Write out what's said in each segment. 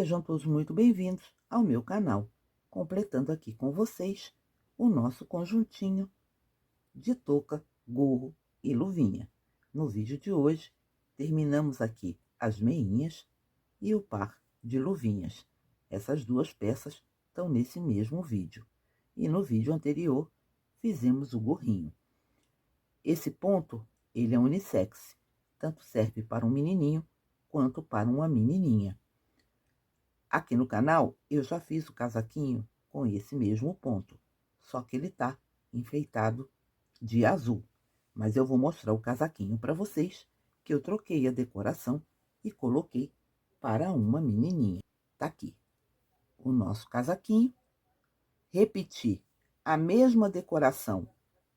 Sejam todos muito bem-vindos ao meu canal, completando aqui com vocês o nosso conjuntinho de touca, gorro e luvinha. No vídeo de hoje, terminamos aqui as meinhas e o par de luvinhas. Essas duas peças estão nesse mesmo vídeo. E no vídeo anterior, fizemos o gorrinho. Esse ponto, ele é unissex, tanto serve para um menininho quanto para uma menininha. Aqui no canal, eu já fiz o casaquinho com esse mesmo ponto, só que ele tá enfeitado de azul. Mas eu vou mostrar o casaquinho para vocês, que eu troquei a decoração e coloquei para uma menininha. Tá aqui o nosso casaquinho. Repeti a mesma decoração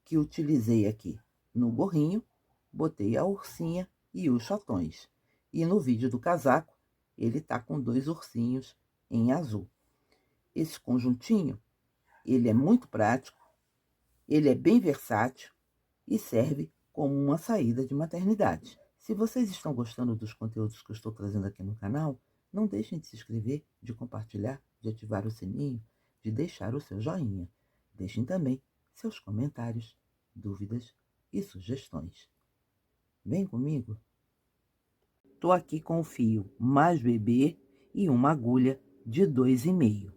que utilizei aqui no gorrinho, botei a ursinha e os chatões. E no vídeo do casaco, ele tá com 2 ursinhos em azul. Esse conjuntinho, ele é muito prático, ele é bem versátil e serve como uma saída de maternidade. Se vocês estão gostando dos conteúdos que eu estou trazendo aqui no canal, não deixem de se inscrever, de compartilhar, de ativar o sininho, de deixar o seu joinha. Deixem também seus comentários, dúvidas e sugestões. Vem comigo! Tô aqui com o fio mais bebê e uma agulha de 2,5.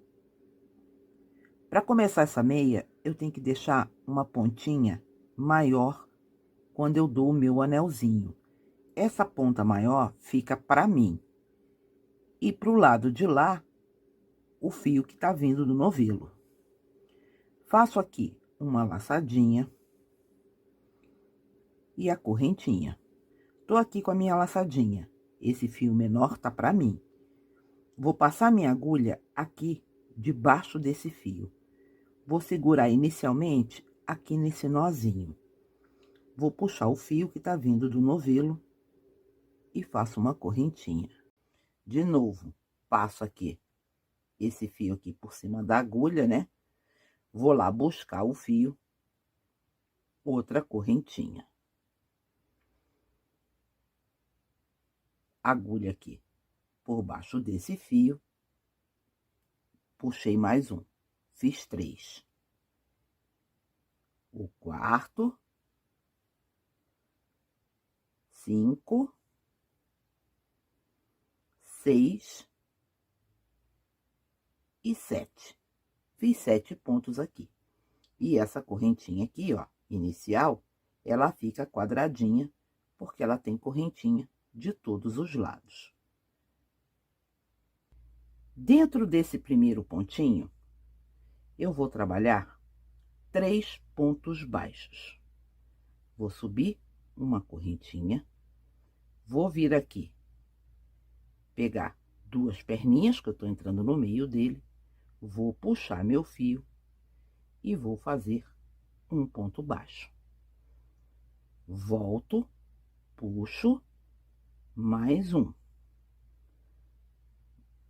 Para começar essa meia, eu tenho que deixar uma pontinha maior quando eu dou o meu anelzinho. Essa ponta maior fica para mim. E pro lado de lá, o fio que tá vindo do novelo. Faço aqui uma laçadinha e a correntinha. Tô aqui com a minha laçadinha. Esse fio menor tá para mim. Vou passar minha agulha aqui debaixo desse fio. Vou segurar inicialmente aqui nesse nozinho. Vou puxar o fio que tá vindo do novelo e faço uma correntinha. De novo, passo aqui esse fio aqui por cima da agulha, né? Vou lá buscar o fio, outra correntinha. Agulha aqui por baixo desse fio, puxei mais um, fiz 3. O quarto, 5, 6 e 7. Fiz 7 pontos aqui. E essa correntinha aqui, ó, inicial, ela fica quadradinha, porque ela tem correntinha de todos os lados. Dentro desse primeiro pontinho, eu vou trabalhar 3 pontos baixos. Vou subir uma correntinha, vou vir aqui, pegar 2 perninhas, que eu tô entrando no meio dele, vou puxar meu fio e vou fazer um ponto baixo. Volto, puxo, mais um.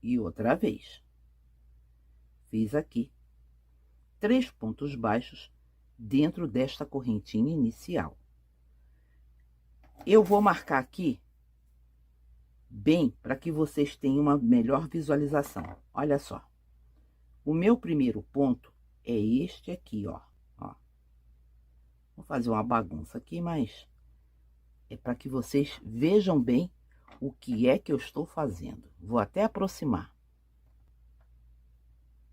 E outra vez. Fiz aqui 3 pontos baixos dentro desta correntinha inicial. Eu vou marcar aqui bem para que vocês tenham uma melhor visualização. Olha só. O meu primeiro ponto é este aqui, ó. Vou fazer uma bagunça aqui, mas é para que vocês vejam bem o que é que eu estou fazendo. Vou até aproximar.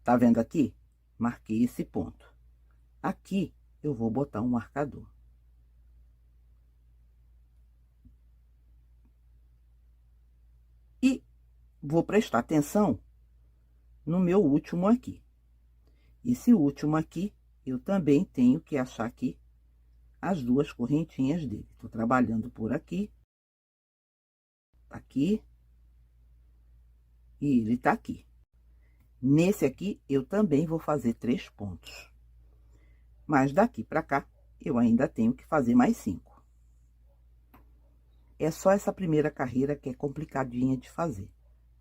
Tá vendo aqui? Marquei esse ponto. Aqui eu vou botar um marcador. E vou prestar atenção no meu último aqui. Esse último aqui, eu também tenho que achar aqui as 2 correntinhas dele. Tô trabalhando por aqui, aqui, e ele tá aqui. Nesse aqui, eu também vou fazer 3 pontos. Mas daqui pra cá, eu ainda tenho que fazer mais 5. É só essa primeira carreira que é complicadinha de fazer.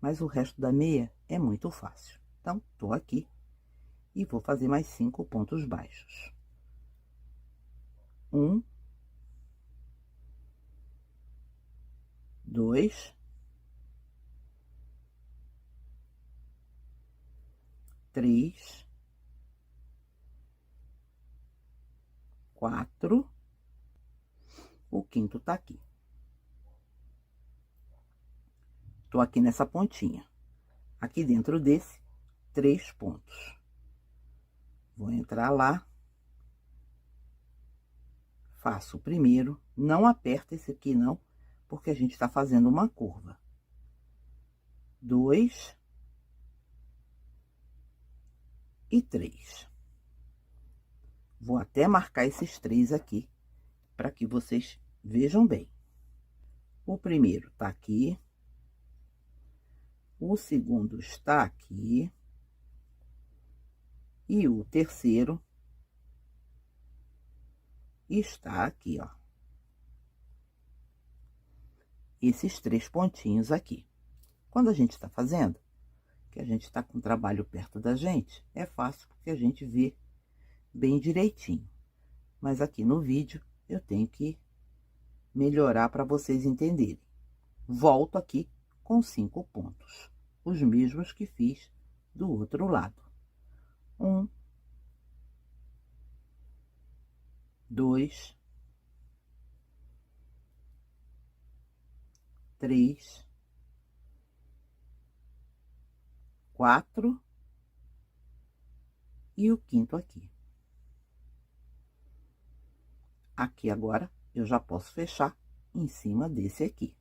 Mas o resto da meia é muito fácil. Então, tô aqui e vou fazer mais 5 pontos baixos. 1, 2, 3, 4, o quinto tá aqui. Tô aqui nessa pontinha. Aqui dentro desse, 3 pontos. Vou entrar lá. Faço o primeiro, não aperta esse aqui não, porque a gente está fazendo uma curva. 2 e 3. Vou até marcar esses 3 aqui, para que vocês vejam bem. O primeiro tá aqui. O segundo está aqui. E o terceiro está aqui, ó. Esses 3 pontinhos aqui. Quando a gente está fazendo, que a gente está com o trabalho perto da gente, é fácil porque a gente vê bem direitinho. Mas aqui no vídeo eu tenho que melhorar para vocês entenderem. Volto aqui com 5 pontos, os mesmos que fiz do outro lado. 1, 2, 3, 4 e o quinto aqui. Aqui agora eu já posso fechar em cima desse aqui.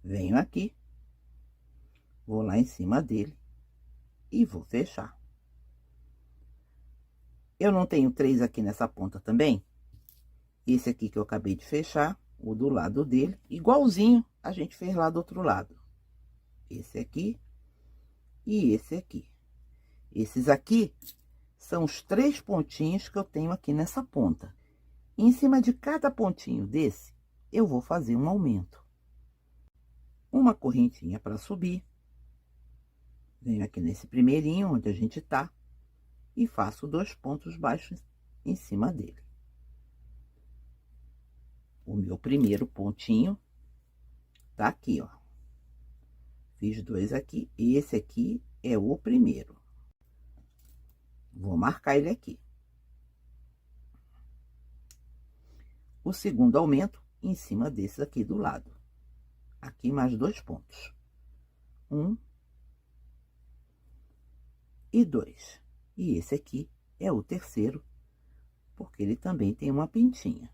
Venho aqui, vou lá em cima dele e vou fechar. Eu não tenho 3 aqui nessa ponta também? Esse aqui que eu acabei de fechar, o do lado dele, igualzinho a gente fez lá do outro lado. Esse aqui e esse aqui. Esses aqui são os 3 pontinhos que eu tenho aqui nessa ponta. Em cima de cada pontinho desse, eu vou fazer um aumento. Uma correntinha para subir. Venho aqui nesse primeirinho, onde a gente tá, e faço 2 pontos baixos em cima dele. O meu primeiro pontinho tá aqui, ó. Fiz 2 aqui, esse aqui é o primeiro. Vou marcar ele aqui. O segundo aumento em cima desse aqui do lado. Aqui mais 2 pontos. 1 e 2. E esse aqui é o terceiro, porque ele também tem uma pintinha.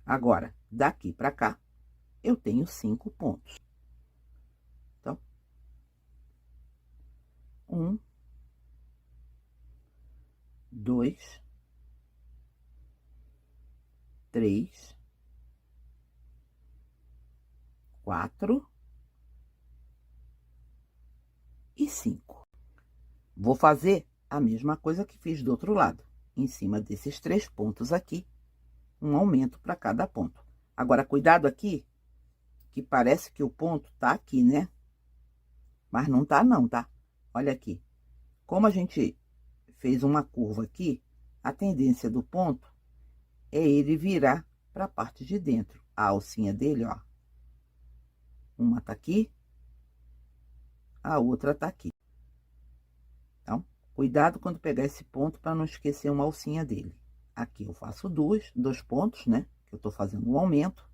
Agora, daqui para cá, eu tenho 5 pontos. Então, 1, 2, 3, 4 e 5. Vou fazer a mesma coisa que fiz do outro lado. Em cima desses 3 pontos aqui, um aumento para cada ponto. Agora, cuidado aqui, que parece que o ponto tá aqui, né? Mas não tá não, tá? Olha aqui. Como a gente fez uma curva aqui, a tendência do ponto é ele virar para a parte de dentro. A alcinha dele, ó. Uma tá aqui, a outra tá aqui. Então, cuidado quando pegar esse ponto para não esquecer uma alcinha dele. Aqui eu faço 2 pontos, né? Que eu tô fazendo um aumento.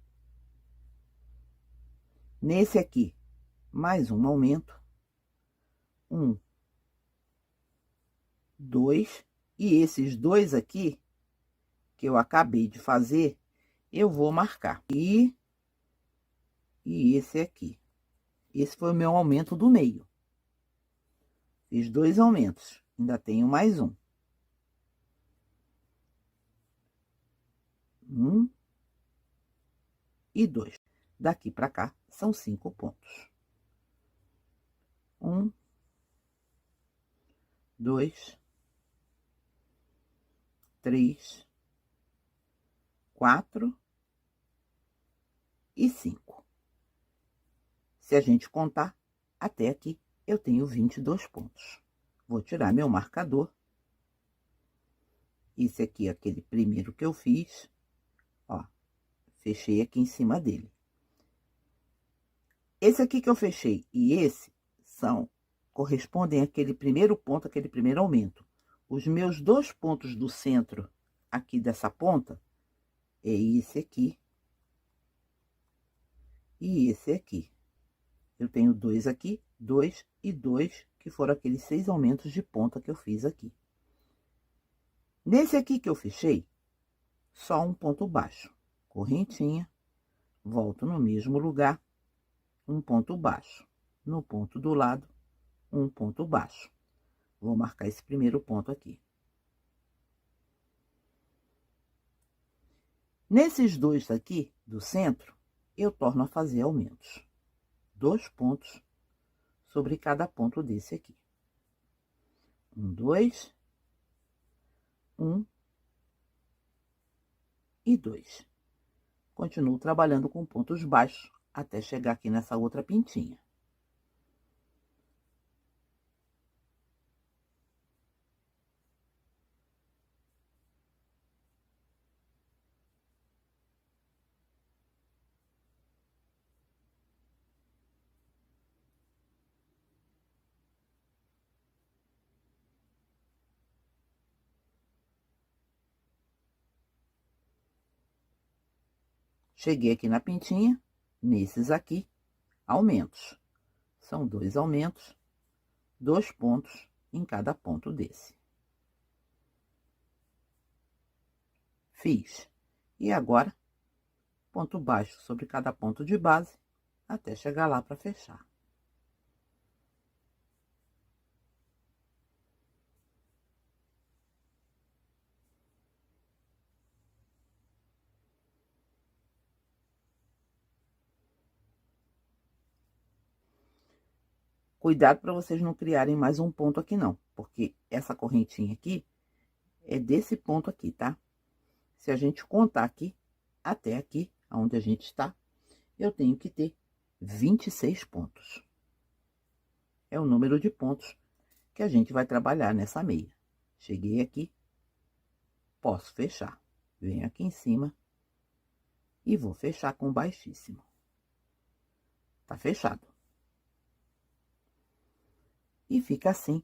Nesse aqui, mais um aumento. 1, 2. E esses 2 aqui, que eu acabei de fazer, eu vou marcar. E esse aqui. Esse foi o meu aumento do meio. Fiz 2 aumentos. Ainda tenho mais um. 1 e 2. Daqui para cá, são 5 pontos. 1, 2, 3, 4 e 5. Se a gente contar, até aqui, eu tenho 22 pontos. Vou tirar meu marcador. Esse aqui é aquele primeiro que eu fiz, ó, fechei aqui em cima dele. Esse aqui que eu fechei e esse correspondem àquele primeiro ponto, aquele primeiro aumento. Os meus 2 pontos do centro aqui dessa ponta é esse aqui e esse aqui. Eu tenho 2 aqui, 2 e 2, que foram aqueles 6 aumentos de ponta que eu fiz aqui. Nesse aqui que eu fechei, só um ponto baixo, correntinha, volto no mesmo lugar, um ponto baixo. No ponto do lado, um ponto baixo. Vou marcar esse primeiro ponto aqui. Nesses 2 aqui do centro, eu torno a fazer aumentos. 2 pontos sobre cada ponto desse aqui. 1, 2, 1 e 2. Continuo trabalhando com pontos baixos até chegar aqui nessa outra pintinha. Cheguei aqui na pintinha, nesses aqui, aumentos. São 2 aumentos, 2 pontos em cada ponto desse. Fiz. E agora, ponto baixo sobre cada ponto de base, até chegar lá para fechar. Cuidado para vocês não criarem mais um ponto aqui não, porque essa correntinha aqui é desse ponto aqui, tá? Se a gente contar aqui, até aqui, onde a gente está, eu tenho que ter 26 pontos. É o número de pontos que a gente vai trabalhar nessa meia. Cheguei aqui, posso fechar. Venho aqui em cima e vou fechar com baixíssimo. Tá fechado. E fica assim,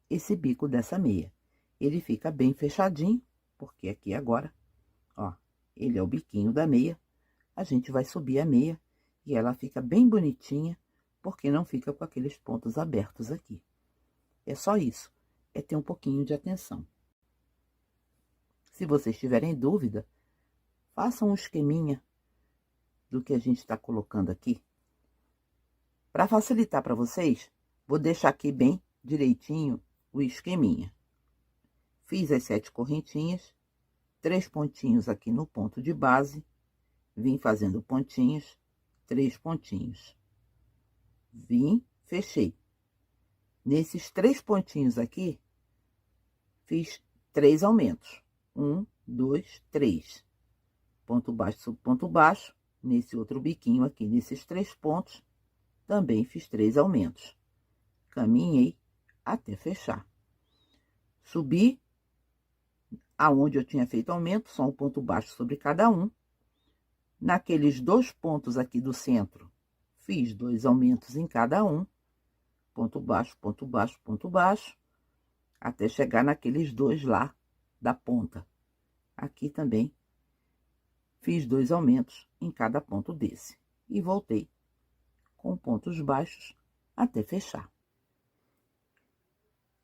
esse bico dessa meia. Ele fica bem fechadinho, porque aqui agora, ó, ele é o biquinho da meia. A gente vai subir a meia e ela fica bem bonitinha, porque não fica com aqueles pontos abertos aqui. É só isso, é ter um pouquinho de atenção. Se vocês tiverem dúvida, façam um esqueminha do que a gente está colocando aqui. Para facilitar para vocês, vou deixar aqui bem direitinho o esqueminha. Fiz as 7 correntinhas, 3 pontinhos aqui no ponto de base, vim fazendo pontinhos, 3 pontinhos. Vim, fechei. Nesses 3 pontinhos aqui, fiz 3 aumentos. 1, 2, 3. Ponto baixo sobre ponto baixo. Nesse outro biquinho aqui, nesses 3 pontos, também fiz 3 aumentos. Caminhei até fechar. Subi aonde eu tinha feito aumento, só um ponto baixo sobre cada um. Naqueles 2 pontos aqui do centro, fiz 2 aumentos em cada um. Ponto baixo, ponto baixo, ponto baixo, até chegar naqueles 2 lá da ponta. Aqui também fiz 2 aumentos em cada ponto desse. E voltei com pontos baixos até fechar.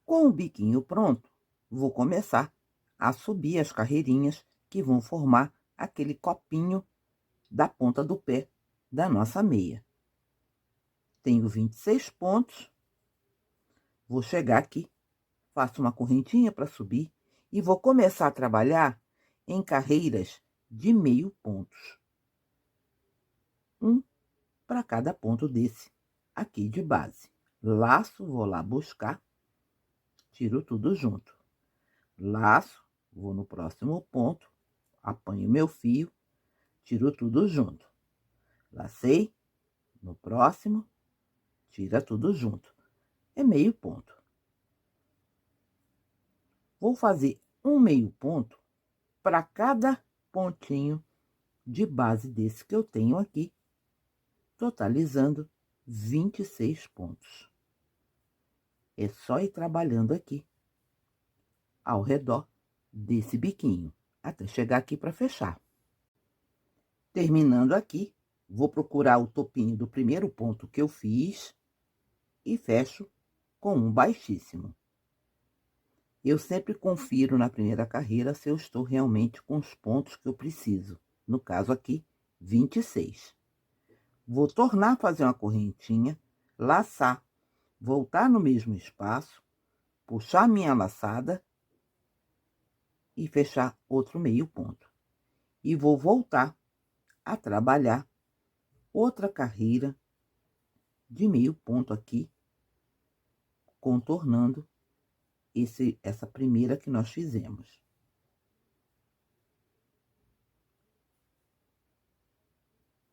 Com o biquinho pronto, vou começar a subir as carreirinhas que vão formar aquele copinho da ponta do pé da nossa meia. Tenho 26 pontos. Vou chegar aqui, faço uma correntinha para subir e vou começar a trabalhar em carreiras de meio pontos. Um para cada ponto desse aqui de base. Laço, vou lá buscar, tiro tudo junto. Laço, vou no próximo ponto, apanho meu fio, tiro tudo junto. Lacei, no próximo, tira tudo junto. É meio ponto. Vou fazer um meio ponto para cada pontinho de base desse que eu tenho aqui, totalizando 26 pontos. É só ir trabalhando aqui, ao redor desse biquinho, até chegar aqui para fechar. Terminando aqui, vou procurar o topinho do primeiro ponto que eu fiz e fecho com um baixíssimo. Eu sempre confiro na primeira carreira se eu estou realmente com os pontos que eu preciso. No caso aqui, 26. Vou tornar a fazer uma correntinha, laçar, voltar no mesmo espaço, puxar minha laçada e fechar outro meio ponto. E vou voltar a trabalhar outra carreira de meio ponto aqui, contornando essa primeira que nós fizemos.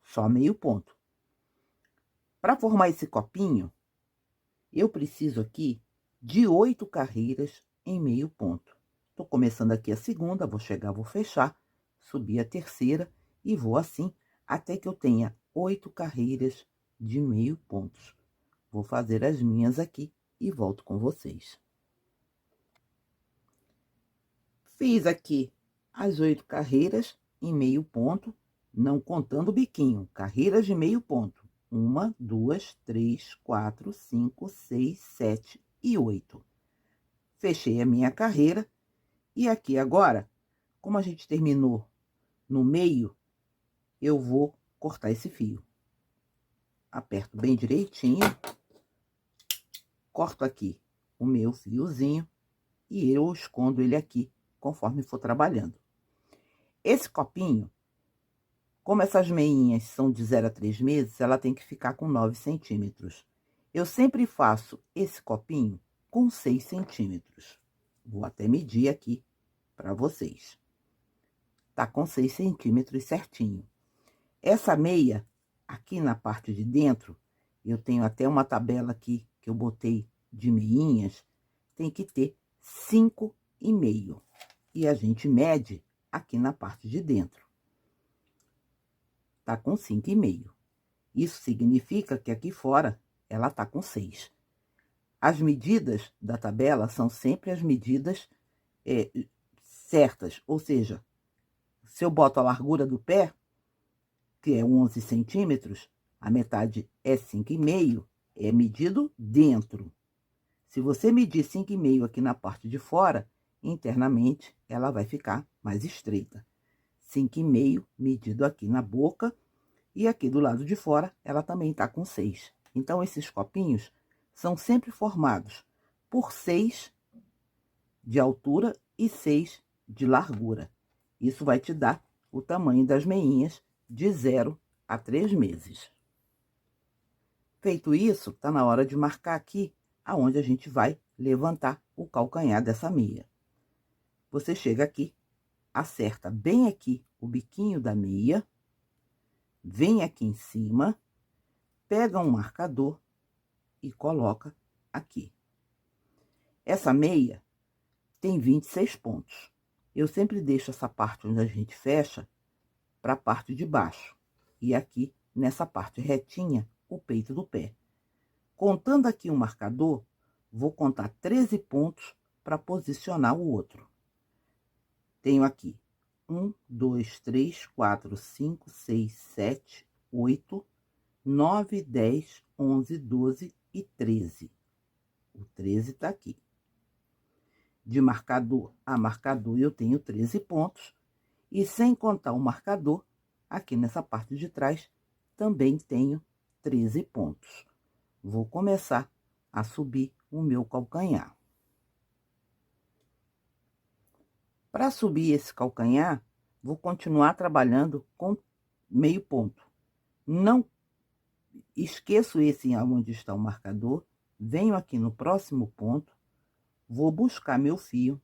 Só meio ponto. Para formar esse copinho, eu preciso aqui de 8 carreiras em meio ponto. Tô começando aqui a segunda, vou chegar, vou fechar, subir a terceira e vou assim até que eu tenha 8 carreiras de meio pontos. Vou fazer as minhas aqui e volto com vocês. Fiz aqui as 8 carreiras em meio ponto, não contando o biquinho, carreiras de meio ponto. 1, 2, 3, 4, 5, 6, 7 e 8. Fechei a minha carreira e aqui agora, como a gente terminou no meio, eu vou cortar esse fio. Aperto bem direitinho, corto aqui o meu fiozinho e eu escondo ele aqui conforme for trabalhando. Esse copinho, como essas meinhas são de 0 a 3 meses, ela tem que ficar com 9 centímetros. Eu sempre faço esse copinho com 6 centímetros. Vou até medir aqui para vocês. Tá com 6 centímetros certinho. Essa meia, aqui na parte de dentro, eu tenho até uma tabela aqui que eu botei de meinhas, tem que ter 5,5. E a gente mede aqui na parte de dentro. Tá com 5,5. Isso significa que aqui fora ela tá com 6. As medidas da tabela são sempre as medidas certas, ou seja, se eu boto a largura do pé, que é 11 centímetros, a metade é 5,5, é medido dentro. Se você medir 5,5 aqui na parte de fora, internamente ela vai ficar mais estreita. 5,5 medido aqui na boca e aqui do lado de fora ela também tá com 6. Então, esses copinhos são sempre formados por 6 de altura e 6 de largura. Isso vai te dar o tamanho das meinhas de 0 a 3 meses. Feito isso, tá na hora de marcar aqui aonde a gente vai levantar o calcanhar dessa meia. Você chega aqui, acerta bem aqui o biquinho da meia, vem aqui em cima, pega um marcador e coloca aqui. Essa meia tem 26 pontos. Eu sempre deixo essa parte onde a gente fecha para a parte de baixo. E aqui, nessa parte retinha, o peito do pé. Contando aqui o marcador, vou contar 13 pontos para posicionar o outro. Tenho aqui 1, 2, 3, 4, 5, 6, 7, 8, 9, 10, 11, 12 e 13. O 13 tá aqui. De marcador a marcador, eu tenho 13 pontos. E sem contar o marcador, aqui nessa parte de trás, também tenho 13 pontos. Vou começar a subir o meu calcanhar. Para subir esse calcanhar, vou continuar trabalhando com meio ponto. Não esqueço esse onde está o marcador, venho aqui no próximo ponto, vou buscar meu fio,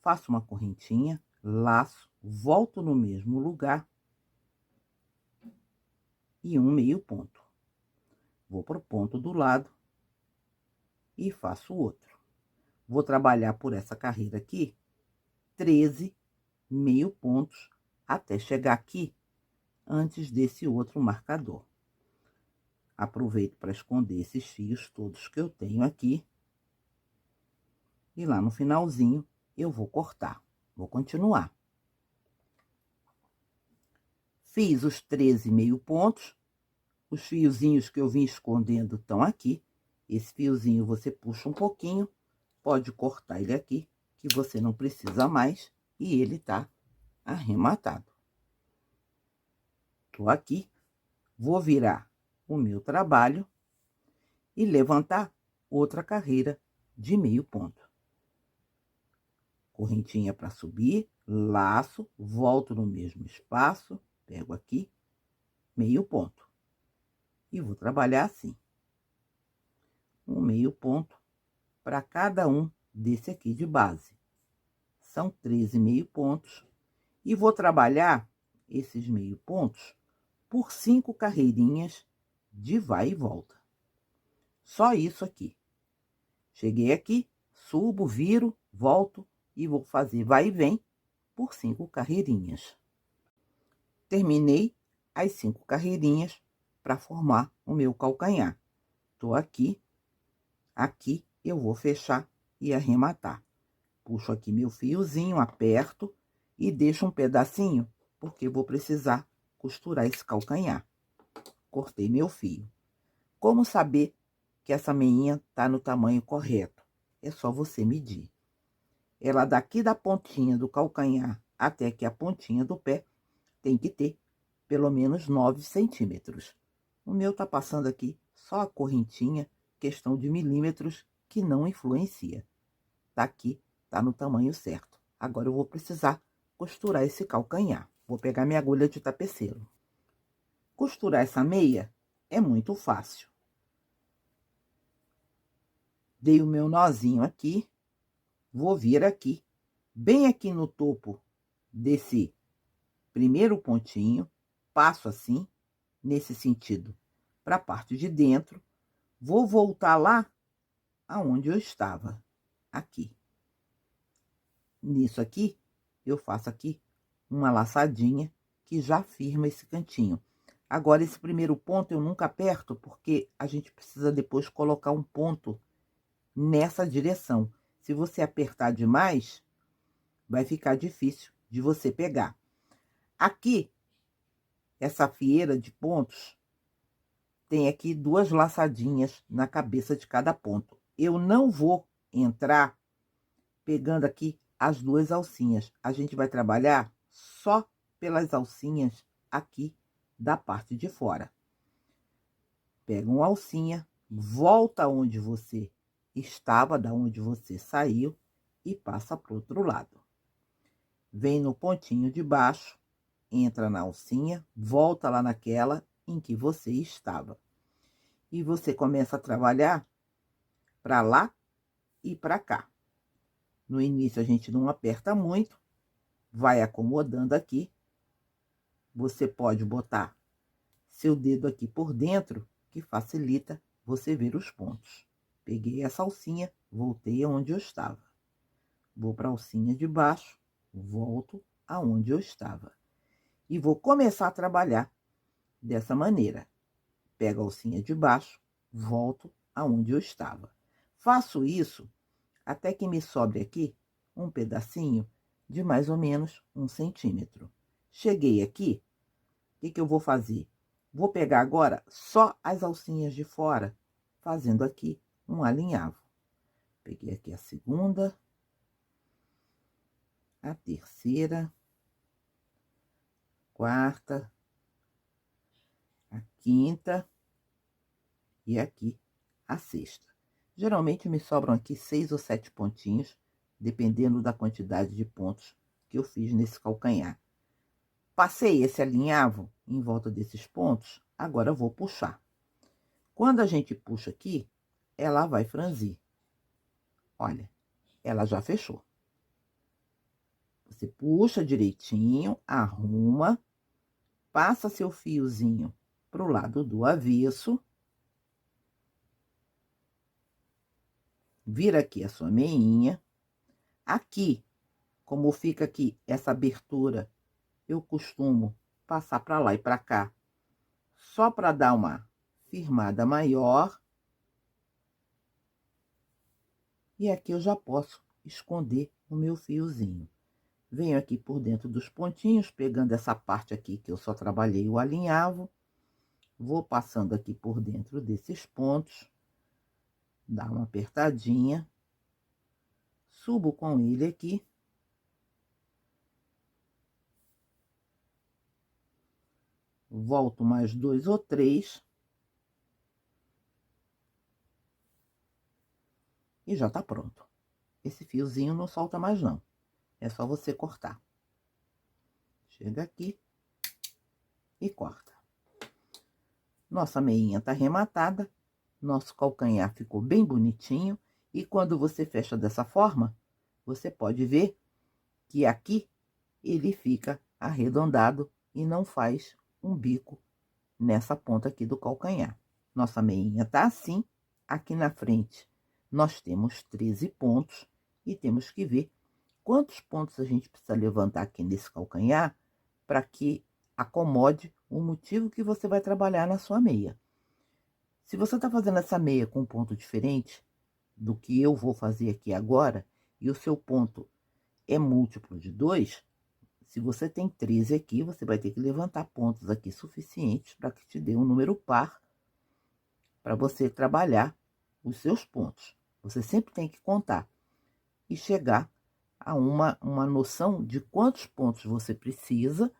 faço uma correntinha, laço, volto no mesmo lugar e um meio ponto. Vou pro ponto do lado e faço outro. vou trabalhar por essa carreira aqui 13 meio pontos até chegar aqui antes desse outro marcador. Aproveito para esconder esses fios todos que eu tenho aqui. E lá no finalzinho eu vou cortar. Vou continuar. Fiz os 13 meio pontos. Os fiozinhos que eu vim escondendo estão aqui. Esse fiozinho você puxa um pouquinho, pode cortar ele aqui, que você não precisa mais, e ele tá arrematado. Tô aqui, vou virar o meu trabalho e levantar outra carreira de meio ponto. Correntinha para subir, laço, volto no mesmo espaço, pego aqui, meio ponto. E vou trabalhar assim. Um meio ponto para cada um desse aqui de base. São 13 meio pontos. E vou trabalhar esses meio pontos por 5 carreirinhas de vai e volta. Só isso aqui. Cheguei aqui, subo, viro, volto e vou fazer vai e vem por 5 carreirinhas. Terminei as 5 carreirinhas para formar o meu calcanhar. Tô aqui, aqui eu vou fechar e arrematar. Puxo aqui meu fiozinho, aperto e deixo um pedacinho, porque eu vou precisar costurar esse calcanhar. Cortei meu fio. Como saber que essa meinha tá no tamanho correto? É só você medir. Ela daqui da pontinha do calcanhar até aqui a pontinha do pé tem que ter pelo menos 9 centímetros. O meu tá passando aqui só a correntinha, questão de milímetros que não influencia. Tá aqui, tá no tamanho certo. Agora eu vou precisar costurar esse calcanhar. Vou pegar minha agulha de tapeceiro. Costurar essa meia é muito fácil. Dei o meu nozinho aqui, vou vir aqui, bem aqui no topo desse primeiro pontinho, passo assim, nesse sentido, para a parte de dentro, vou voltar lá aonde eu estava, aqui. Nisso aqui, eu faço aqui uma laçadinha que já firma esse cantinho. Agora, esse primeiro ponto eu nunca aperto, porque a gente precisa depois colocar um ponto nessa direção. Se você apertar demais, vai ficar difícil de você pegar. Aqui, essa fieira de pontos, tem aqui 2 laçadinhas na cabeça de cada ponto. Eu não vou entrar pegando aqui as 2 alcinhas. A gente vai trabalhar só pelas alcinhas aqui da parte de fora. Pega uma alcinha, volta onde você estava, da onde você saiu, e passa para o outro lado. Vem no pontinho de baixo, entra na alcinha, volta lá naquela em que você estava. E você começa a trabalhar para lá e para cá. No início a gente não aperta muito, vai acomodando aqui. Você pode botar seu dedo aqui por dentro, que facilita você ver os pontos. Peguei essa alcinha, voltei aonde eu estava. Vou para a alcinha de baixo, volto aonde eu estava. E vou começar a trabalhar dessa maneira. Pego a alcinha de baixo, volto aonde eu estava. Faço isso até que me sobre aqui um pedacinho de mais ou menos 1 centímetro. Cheguei aqui, o que eu vou fazer? Vou pegar agora só as alcinhas de fora, fazendo aqui um alinhavo. Peguei aqui a segunda, a terceira, quarta, a quinta e aqui a sexta. Geralmente me sobram aqui 6 ou 7 pontinhos, dependendo da quantidade de pontos que eu fiz nesse calcanhar. Passei esse alinhavo em volta desses pontos, agora eu vou puxar. Quando a gente puxa aqui, ela vai franzir. Olha, ela já fechou. Você puxa direitinho, arruma, passa seu fiozinho pro lado do avesso. vira aqui a sua meinha. Aqui, como fica aqui essa abertura, eu costumo passar para lá e para cá, só para dar uma firmada maior. E aqui eu já posso esconder o meu fiozinho. Venho aqui por dentro dos pontinhos, pegando essa parte aqui que eu só trabalhei o alinhavo. Vou passando aqui por dentro desses pontos, dá uma apertadinha, subo com ele aqui. Volto mais 2 ou 3. E já tá pronto. Esse fiozinho não solta mais não. É só você cortar. Chega aqui e corta. Nossa meinha tá arrematada. Nosso calcanhar ficou bem bonitinho. E quando você fecha dessa forma, você pode ver que aqui ele fica arredondado e não faz um bico nessa ponta aqui do calcanhar. Nossa meinha tá assim. Aqui na frente nós temos 13 pontos e temos que ver quantos pontos a gente precisa levantar aqui nesse calcanhar para que acomode o motivo que você vai trabalhar na sua meia. Se você está fazendo essa meia com um ponto diferente do que eu vou fazer aqui agora, e o seu ponto é múltiplo de 2, se você tem 13 aqui, você vai ter que levantar pontos aqui suficientes para que te dê um número par para você trabalhar os seus pontos. Você sempre tem que contar e chegar a uma noção de quantos pontos você precisa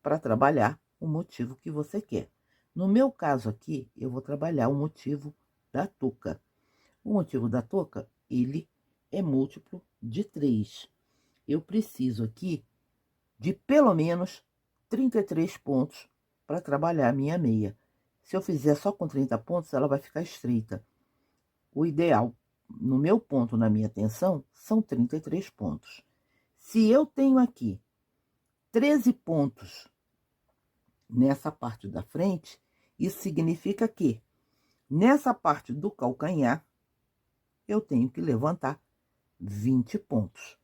para trabalhar o motivo que você quer. No meu caso aqui, eu vou trabalhar o motivo da touca. O motivo da touca, ele é múltiplo de 3. Eu preciso aqui de pelo menos 33 pontos para trabalhar a minha meia. Se eu fizer só com 30 pontos, ela vai ficar estreita. O ideal, no meu ponto, na minha tensão, são 33 pontos. Se eu tenho aqui 13 pontos nessa parte da frente, isso significa que nessa parte do calcanhar, eu tenho que levantar 20 pontos.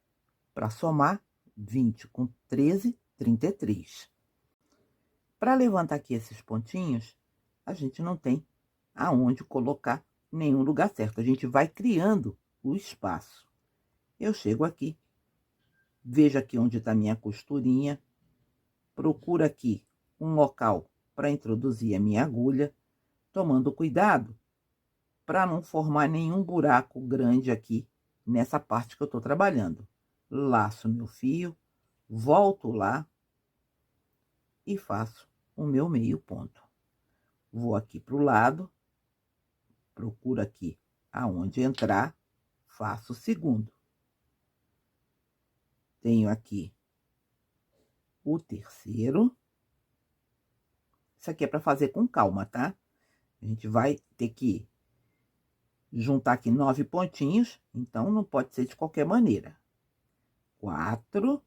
Para somar 20 com 13, 33. Para levantar aqui esses pontinhos, a gente não tem aonde colocar nenhum lugar certo. A gente vai criando o espaço. Eu chego aqui, vejo aqui onde está minha costurinha, procuro aqui um local para introduzir a minha agulha, tomando cuidado para não formar nenhum buraco grande aqui nessa parte que eu estou trabalhando. Laço meu fio, volto lá e faço o meu meio ponto. Vou aqui para o lado, procuro aqui aonde entrar, faço o segundo. Tenho aqui o terceiro. Isso aqui é para fazer com calma, tá? A gente vai ter que juntar aqui 9 pontinhos, então não pode ser de qualquer maneira. 4.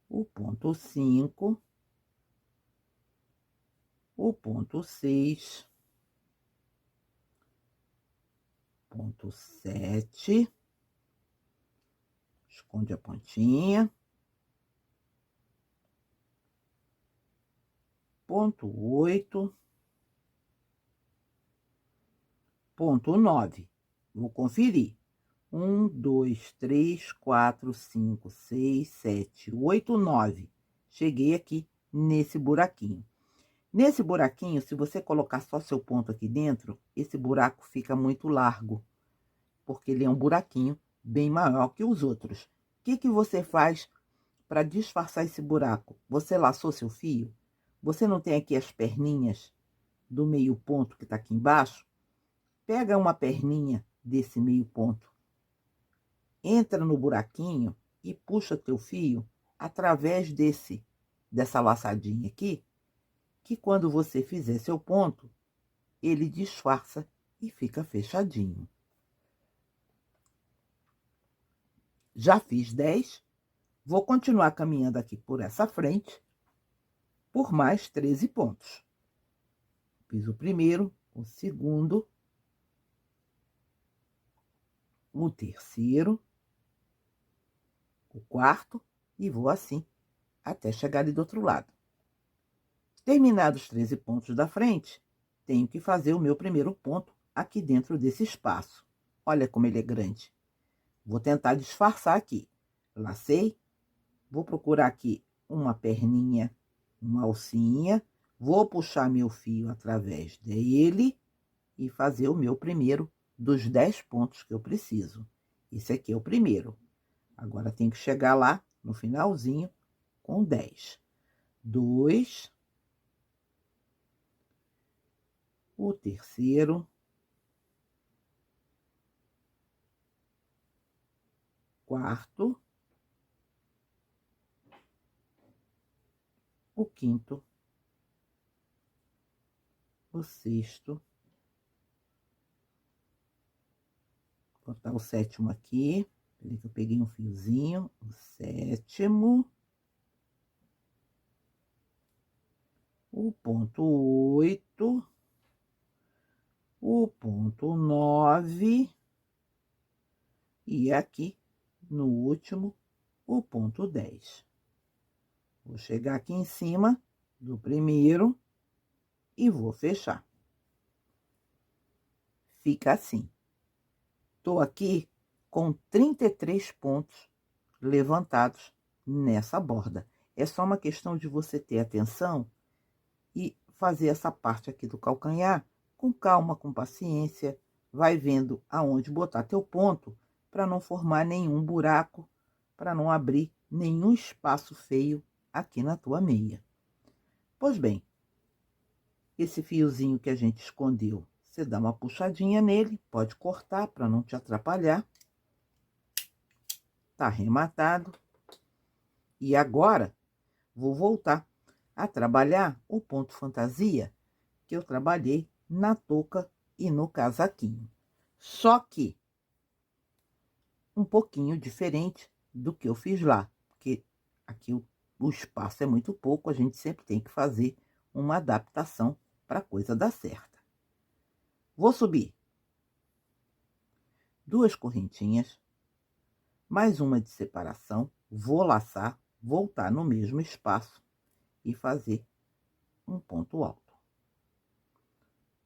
O ponto 5. O ponto 6. Ponto 7. Esconde a pontinha. Ponto 8. Ponto 9. Vou conferir. 1, 2, 3, 4, 5, 6, 7, 8, 9. Cheguei aqui nesse buraquinho. Nesse buraquinho, se você colocar só seu ponto aqui dentro, esse buraco fica muito largo, porque ele é um buraquinho bem maior que os outros. O que que você faz para disfarçar esse buraco? Você laçou seu fio? Você não tem aqui as perninhas do meio ponto que tá aqui embaixo? Pega uma perninha desse meio ponto, entra no buraquinho e puxa teu fio através dessa laçadinha aqui, que quando você fizer seu ponto, ele disfarça e fica fechadinho. Já fiz 10, vou continuar caminhando aqui por essa frente, por mais 13 pontos. Fiz o primeiro, o segundo, o terceiro, o quarto e vou assim até chegar ali do outro lado. Terminados os 13 pontos da frente, tenho que fazer o meu primeiro ponto aqui dentro desse espaço. Olha como ele é grande. Vou tentar disfarçar aqui. Lacei, vou procurar aqui uma perninha, uma alcinha, vou puxar meu fio através dele e fazer o meu primeiro dos 10 pontos que eu preciso. Esse aqui é o primeiro. Agora tem que chegar lá no finalzinho com 10. 2, o terceiro, quarto, o quinto, o sexto, vou botar o sétimo aqui, peraí que eu peguei um fiozinho, o sétimo, o ponto 8, o ponto 9 e aqui no último o ponto 10. Vou chegar aqui em cima do primeiro e vou fechar. Fica assim. Tô aqui com 33 pontos levantados nessa borda. É só uma questão de você ter atenção e fazer essa parte aqui do calcanhar com calma, com paciência. Vai vendo aonde botar teu ponto para não formar nenhum buraco, para não abrir nenhum espaço feio aqui na tua meia. Pois bem, esse fiozinho que a gente escondeu, você dá uma puxadinha nele, pode cortar para não te atrapalhar. Tá arrematado. E agora, vou voltar a trabalhar o ponto fantasia que eu trabalhei na touca e no casaquinho. Só que um pouquinho diferente do que eu fiz lá, porque aqui o espaço é muito pouco, a gente sempre tem que fazer uma adaptação para a coisa dar certa. Vou subir 2 correntinhas, mais uma de separação, vou laçar, voltar no mesmo espaço e fazer um ponto alto.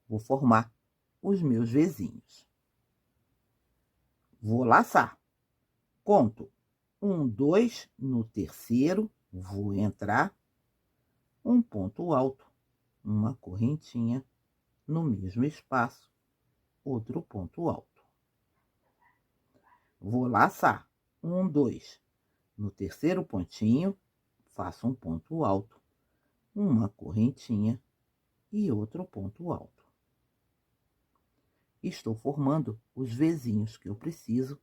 Vou formar os meus vezinhos. Vou laçar. Conto 1, 2, no terceiro, vou entrar, um ponto alto, uma correntinha, no mesmo espaço, outro ponto alto. Vou laçar 1, 2, no terceiro pontinho, faço um ponto alto, uma correntinha e outro ponto alto. Estou formando os vezinhos que eu preciso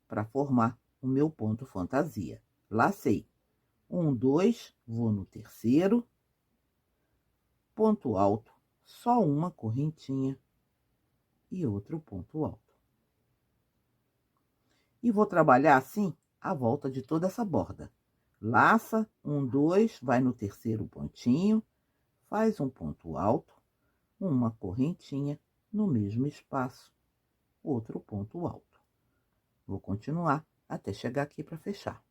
para formar o meu ponto fantasia. Lacei 1, 2, vou no terceiro, ponto alto, só uma correntinha e outro ponto alto. E vou trabalhar assim a volta de toda essa borda. Laça 1, 2, vai no terceiro pontinho, faz um ponto alto, uma correntinha no mesmo espaço, outro ponto alto. Vou continuar até chegar aqui para fechar.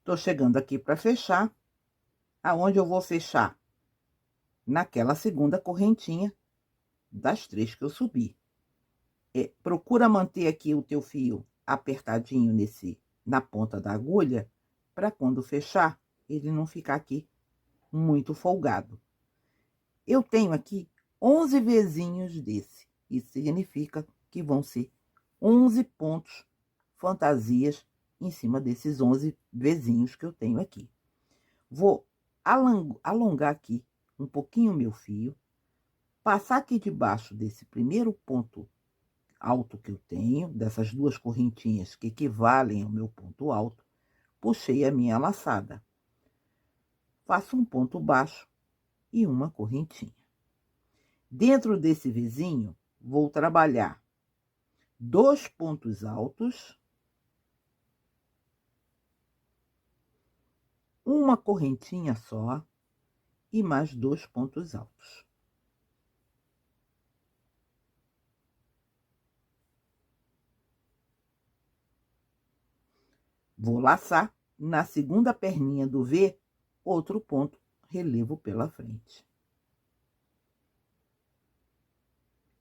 Tô chegando aqui para fechar. Aonde eu vou fechar? Naquela segunda correntinha das 3 que eu subi. Procura manter aqui o teu fio apertadinho na ponta da agulha, para quando fechar, ele não ficar aqui muito folgado. Eu tenho aqui 11 vezinhos desse. Isso significa que vão ser 11 pontos fantasias em cima desses 11 vezinhos que eu tenho aqui. Vou alongar aqui um pouquinho o meu fio, passar aqui debaixo desse primeiro ponto alto que eu tenho, dessas 2 correntinhas que equivalem ao meu ponto alto, puxei a minha laçada. Faço um ponto baixo e uma correntinha. Dentro desse vizinho, vou trabalhar 2 pontos altos, uma correntinha só e mais 2 pontos altos. Vou laçar na segunda perninha do V, outro ponto relevo pela frente.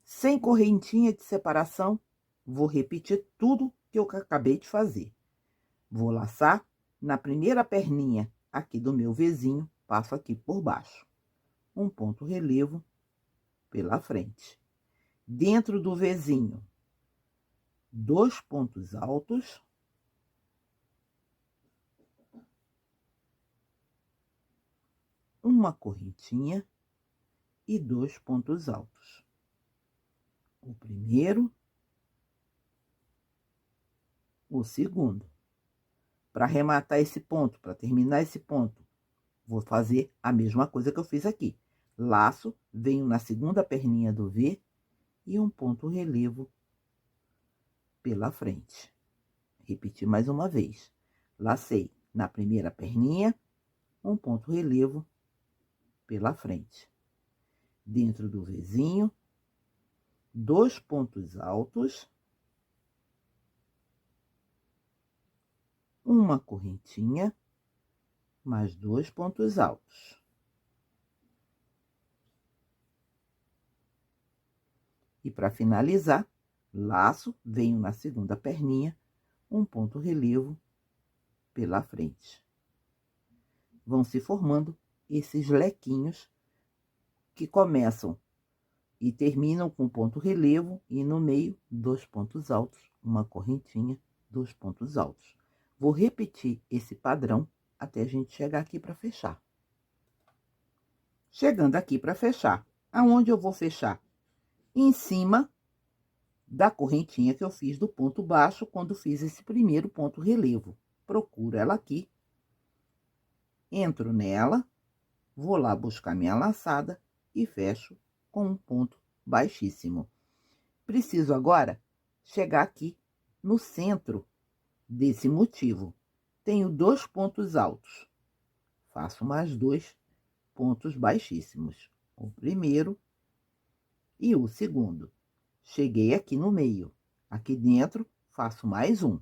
Sem correntinha de separação, vou repetir tudo que eu acabei de fazer. Vou laçar na primeira perninha aqui do meu Vzinho, passo aqui por baixo. Um ponto relevo pela frente. Dentro do Vzinho, 2 pontos altos. Uma correntinha e 2 pontos altos. O primeiro, o segundo. Para arrematar esse ponto, para terminar esse ponto, vou fazer a mesma coisa que eu fiz aqui. Laço, venho na segunda perninha do V e um ponto relevo pela frente. Repetir mais uma vez. Lacei na primeira perninha, um ponto relevo pela frente. Dentro do Vzinho, 2 pontos altos, uma correntinha, mais 2 pontos altos. E para finalizar, laço, venho na segunda perninha, um ponto relevo pela frente. Vão se formando esses lequinhos que começam e terminam com ponto relevo e no meio 2 pontos altos, uma correntinha, 2 pontos altos. Vou repetir esse padrão até a gente chegar aqui para fechar. Chegando aqui para fechar, aonde eu vou fechar? Em cima da correntinha que eu fiz do ponto baixo quando fiz esse primeiro ponto relevo. Procuro ela aqui, entro nela, vou lá buscar minha laçada e fecho com um ponto baixíssimo. Preciso agora chegar aqui no centro desse motivo. Tenho 2 pontos altos. Faço mais 2 pontos baixíssimos. O primeiro e o segundo. Cheguei aqui no meio. Aqui dentro, faço mais um.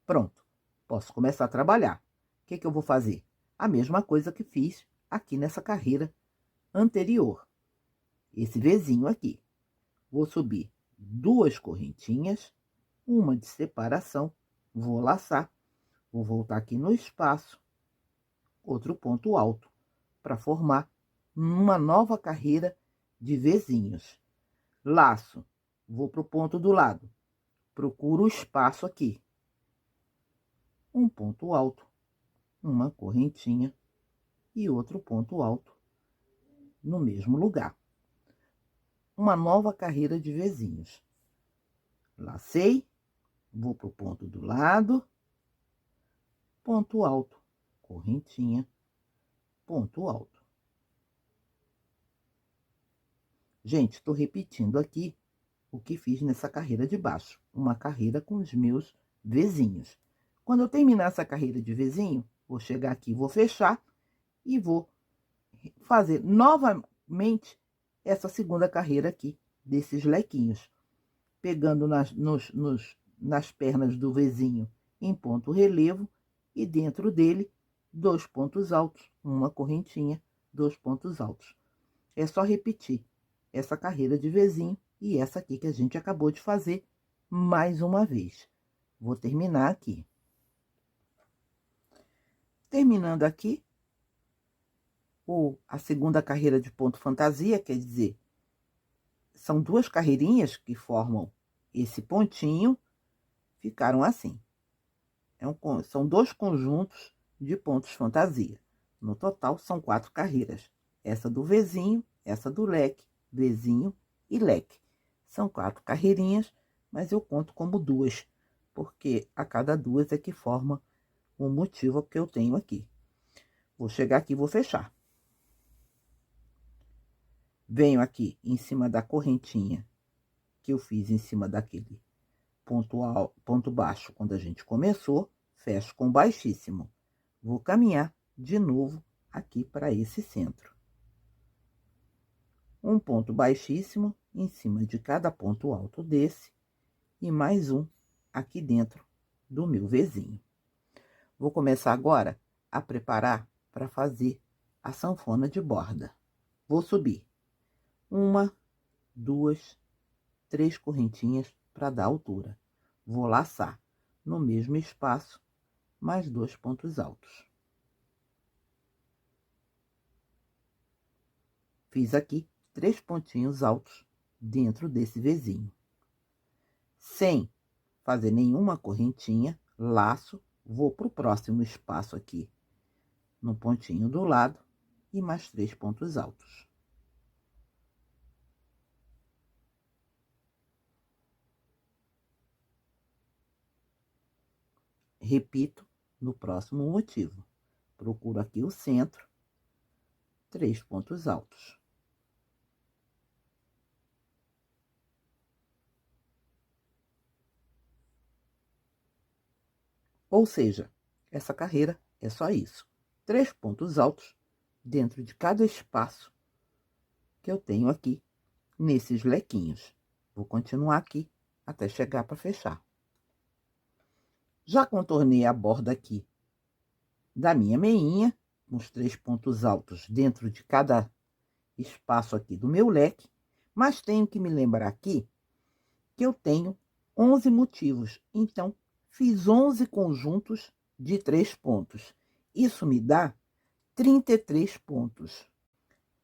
Pronto. Posso começar a trabalhar. O que eu vou fazer? A mesma coisa que fiz aqui nessa carreira anterior. Esse Vzinho aqui. Vou subir 2 correntinhas, uma de separação, vou laçar, vou voltar aqui no espaço, outro ponto alto, para formar uma nova carreira de Vzinhos. Laço, vou pro ponto do lado, procuro o espaço aqui. Um ponto alto, uma correntinha e outro ponto alto no mesmo lugar. Uma nova carreira de Vzinhos. Lacei, vou pro ponto do lado, ponto alto, correntinha, ponto alto. Gente, estou repetindo aqui o que fiz nessa carreira de baixo, uma carreira com os meus Vzinhos. Quando eu terminar essa carreira de Vzinho, vou chegar aqui, vou fechar e vou fazer novamente essa segunda carreira aqui, desses lequinhos. Pegando nas pernas do Vzinho em ponto relevo e dentro dele 2 pontos altos, uma correntinha, 2 pontos altos. É só repetir essa carreira de Vzinho e essa aqui que a gente acabou de fazer mais uma vez. Vou terminar aqui. Terminando aqui, a segunda carreira de ponto fantasia, quer dizer, são 2 carreirinhas que formam esse pontinho, ficaram assim. São 2 conjuntos de pontos fantasia. No total, são 4 carreiras. Essa do Vzinho, essa do leque, Vzinho e leque. São 4 carreirinhas, mas eu conto como 2, porque a cada 2 é que forma o motivo que eu tenho aqui. Vou chegar aqui e vou fechar. Venho aqui em cima da correntinha que eu fiz em cima daquele ponto baixo quando a gente começou, fecho com baixíssimo. Vou caminhar de novo aqui para esse centro. Um ponto baixíssimo em cima de cada ponto alto desse e mais um aqui dentro do meu Vzinho. Vou começar agora a preparar para fazer a sanfona de borda. Vou subir 1, 2, 3 correntinhas para dar altura. Vou laçar no mesmo espaço mais 2 pontos altos. Fiz aqui 3 pontinhos altos dentro desse Vzinho. Sem fazer nenhuma correntinha, laço, vou para o próximo espaço aqui, no pontinho do lado, e mais 3 pontos altos. Repito no próximo motivo. Procuro aqui o centro, 3 pontos altos. Ou seja, essa carreira é só isso. 3 pontos altos dentro de cada espaço que eu tenho aqui nesses lequinhos. Vou continuar aqui até chegar para fechar. Já contornei a borda aqui da minha meinha, com os 3 pontos altos dentro de cada espaço aqui do meu leque, mas tenho que me lembrar aqui que eu tenho 11 motivos, então fiz 11 conjuntos de 3 pontos. Isso me dá 33 pontos.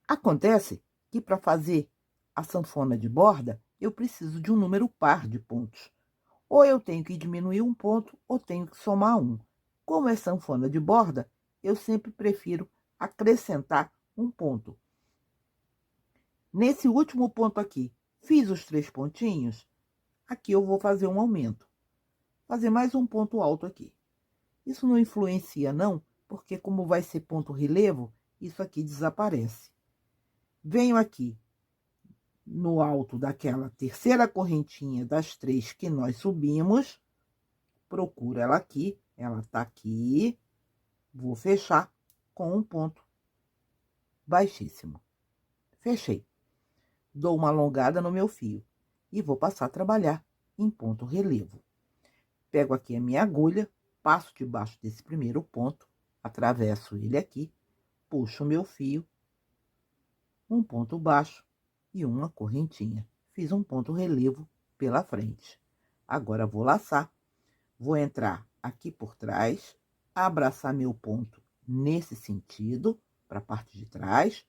Acontece que para fazer a sanfona de borda, eu preciso de um número par de pontos. Ou eu tenho que diminuir um ponto, ou tenho que somar um. Como é sanfona de borda, eu sempre prefiro acrescentar um ponto. Nesse último ponto aqui, fiz os 3 pontinhos, aqui eu vou fazer um aumento. Fazer mais um ponto alto aqui. Isso não influencia não, porque como vai ser ponto relevo, isso aqui desaparece. Venho aqui no alto daquela terceira correntinha das 3 que nós subimos, procuro ela aqui, ela tá aqui, vou fechar com um ponto baixíssimo. Fechei. Dou uma alongada no meu fio e vou passar a trabalhar em ponto relevo. Pego aqui a minha agulha, passo debaixo desse primeiro ponto, atravesso ele aqui, puxo o meu fio, um ponto baixo e uma correntinha. Fiz um ponto relevo pela frente. Agora vou laçar, vou entrar aqui por trás, abraçar meu ponto nesse sentido, para a parte de trás,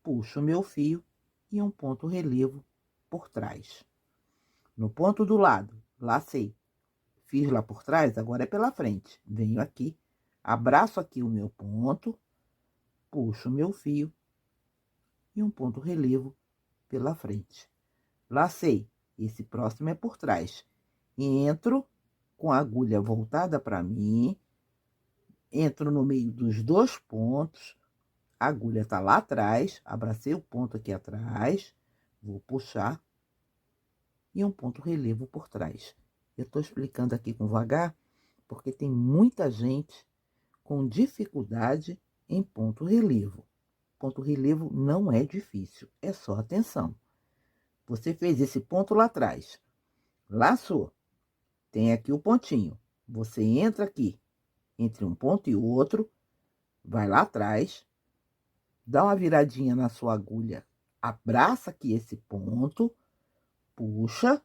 puxo o meu fio e um ponto relevo por trás. No ponto do lado, lacei. Fiz lá por trás, agora é pela frente. Venho aqui, abraço aqui o meu ponto, puxo o meu fio e um ponto relevo pela frente. Lacei, esse próximo é por trás. Entro com a agulha voltada para mim, entro no meio dos 2 pontos, a agulha tá lá atrás, abracei o ponto aqui atrás, vou puxar e um ponto relevo por trás. Eu tô explicando aqui com vagar, porque tem muita gente com dificuldade em ponto relevo. Ponto relevo não é difícil, é só atenção. Você fez esse ponto lá atrás, laçou, tem aqui o pontinho. Você entra aqui, entre um ponto e outro, vai lá atrás, dá uma viradinha na sua agulha, abraça aqui esse ponto, puxa,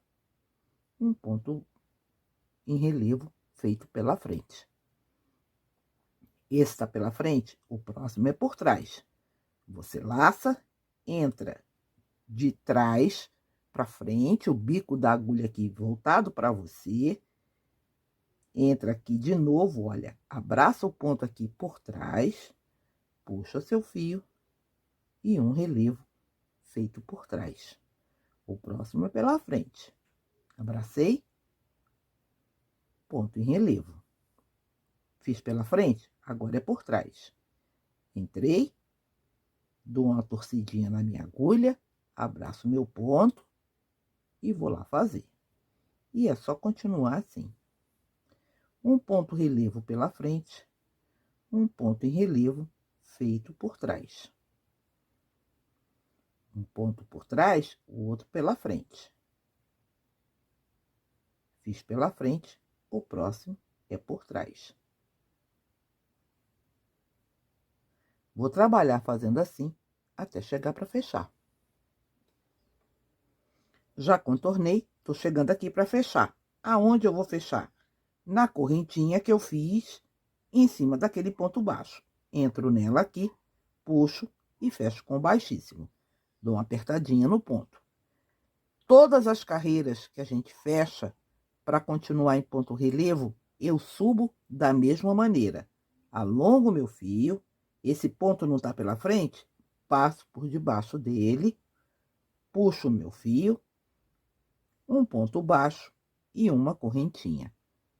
um ponto em relevo feito pela frente. Esse tá pela frente, o próximo é por trás. Você laça, entra de trás para frente, o bico da agulha aqui voltado para você. Entra aqui de novo, olha, abraça o ponto aqui por trás, puxa seu fio e um relevo feito por trás. O próximo é pela frente. Abracei, ponto em relevo. Fiz pela frente, agora é por trás. Entrei, dou uma torcidinha na minha agulha, abraço meu ponto e vou lá fazer. E é só continuar assim. Um ponto relevo pela frente, um ponto em relevo feito por trás. Um ponto por trás, o outro pela frente. Fiz pela frente, o próximo é por trás. Vou trabalhar fazendo assim até chegar para fechar. Já contornei, tô chegando aqui para fechar. Aonde eu vou fechar? Na correntinha que eu fiz em cima daquele ponto baixo. Entro nela aqui, puxo e fecho com baixíssimo. Dou uma apertadinha no ponto. Todas as carreiras que a gente fecha para continuar em ponto relevo, eu subo da mesma maneira. Alongo meu fio, esse ponto não tá pela frente, passo por debaixo dele, puxo meu fio, um ponto baixo e uma correntinha.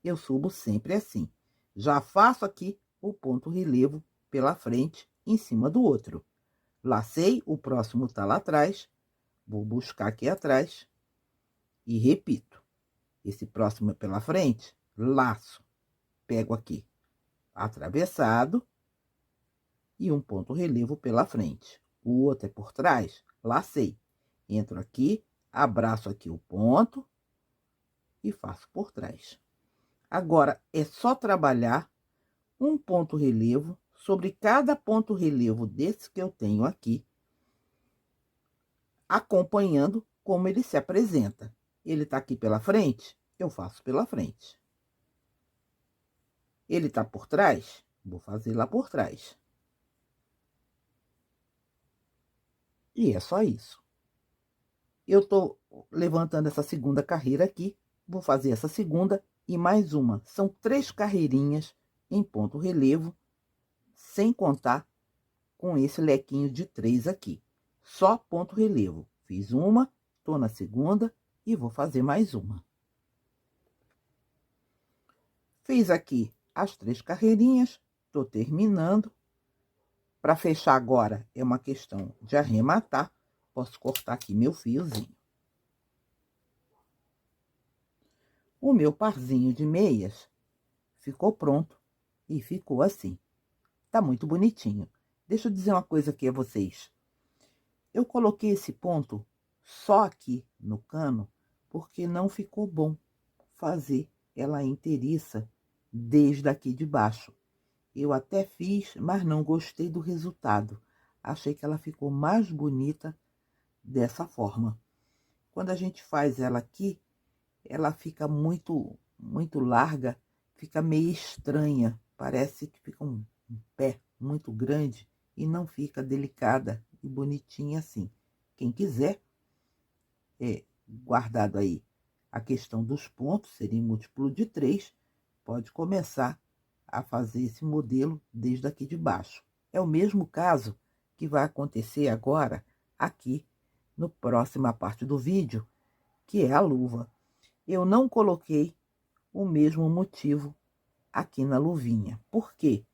Eu subo sempre assim. Já faço aqui o ponto relevo pela frente, em cima do outro. Lacei, o próximo tá lá atrás, vou buscar aqui atrás e repito. Esse próximo é pela frente, laço, pego aqui, atravessado e um ponto relevo pela frente. O outro é por trás, lacei. Entro aqui, abraço aqui o ponto e faço por trás. Agora, é só trabalhar um ponto relevo sobre cada ponto relevo desse que eu tenho aqui, acompanhando como ele se apresenta. Ele tá aqui pela frente, eu faço pela frente. Ele tá por trás, vou fazer lá por trás. E é só isso. Eu tô levantando essa segunda carreira aqui, vou fazer essa segunda e mais uma. São 3 carreirinhas em ponto relevo, sem contar com esse lequinho de 3 aqui. Só ponto relevo. Fiz uma, tô na segunda e vou fazer mais uma. Fiz aqui as 3 carreirinhas, tô terminando. Para fechar agora é uma questão de arrematar. Posso cortar aqui meu fiozinho. O meu parzinho de meias ficou pronto e ficou assim. Tá muito bonitinho. Deixa eu dizer uma coisa aqui a vocês. Eu coloquei esse ponto só aqui no cano porque não ficou bom fazer ela inteiriça desde aqui de baixo. Eu até fiz, mas não gostei do resultado. Achei que ela ficou mais bonita dessa forma. Quando a gente faz ela aqui, ela fica muito larga, fica meio estranha. Parece que fica um pé muito grande e não fica delicada e bonitinha assim. Quem quiser, guardado aí a questão dos pontos, seria em múltiplo de 3, pode começar a fazer esse modelo desde aqui de baixo. É o mesmo caso que vai acontecer agora aqui no próxima parte do vídeo, que é a luva. Eu não coloquei o mesmo motivo aqui na luvinha. Por quê?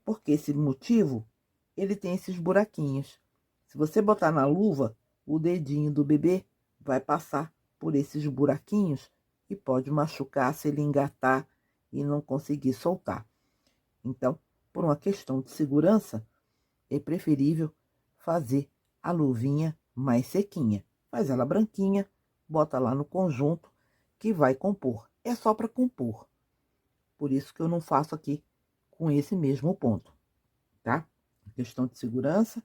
Porque esse motivo, ele tem esses buraquinhos. Se você botar na luva, o dedinho do bebê vai passar por esses buraquinhos e pode machucar se ele engatar e não conseguir soltar. Então, por uma questão de segurança, é preferível fazer a luvinha mais sequinha. Faz ela branquinha, bota lá no conjunto que vai compor. É só para compor. Por isso que eu não faço aqui com esse mesmo ponto, tá? Questão de segurança,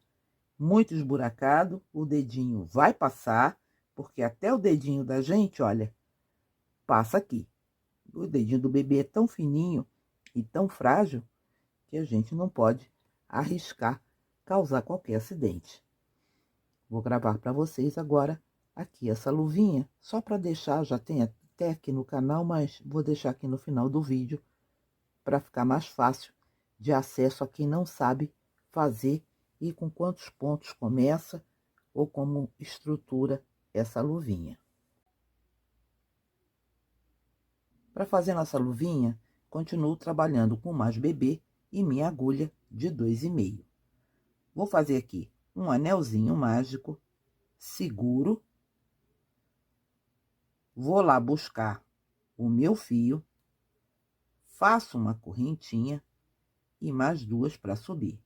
muito esburacado, o dedinho vai passar, porque até o dedinho da gente, olha, passa aqui. O dedinho do bebê é tão fininho e tão frágil que a gente não pode arriscar causar qualquer acidente. Vou gravar para vocês agora aqui essa luvinha, só para deixar, já tem até aqui no canal, mas vou deixar aqui no final do vídeo para ficar mais fácil de acesso a quem não sabe fazer e com quantos pontos começa ou como estrutura essa luvinha. Para fazer nossa luvinha, continuo trabalhando com mais bebê e minha agulha de 2,5. Vou fazer aqui um anelzinho mágico, seguro. Vou lá buscar o meu fio, faço uma correntinha e mais 2 para subir.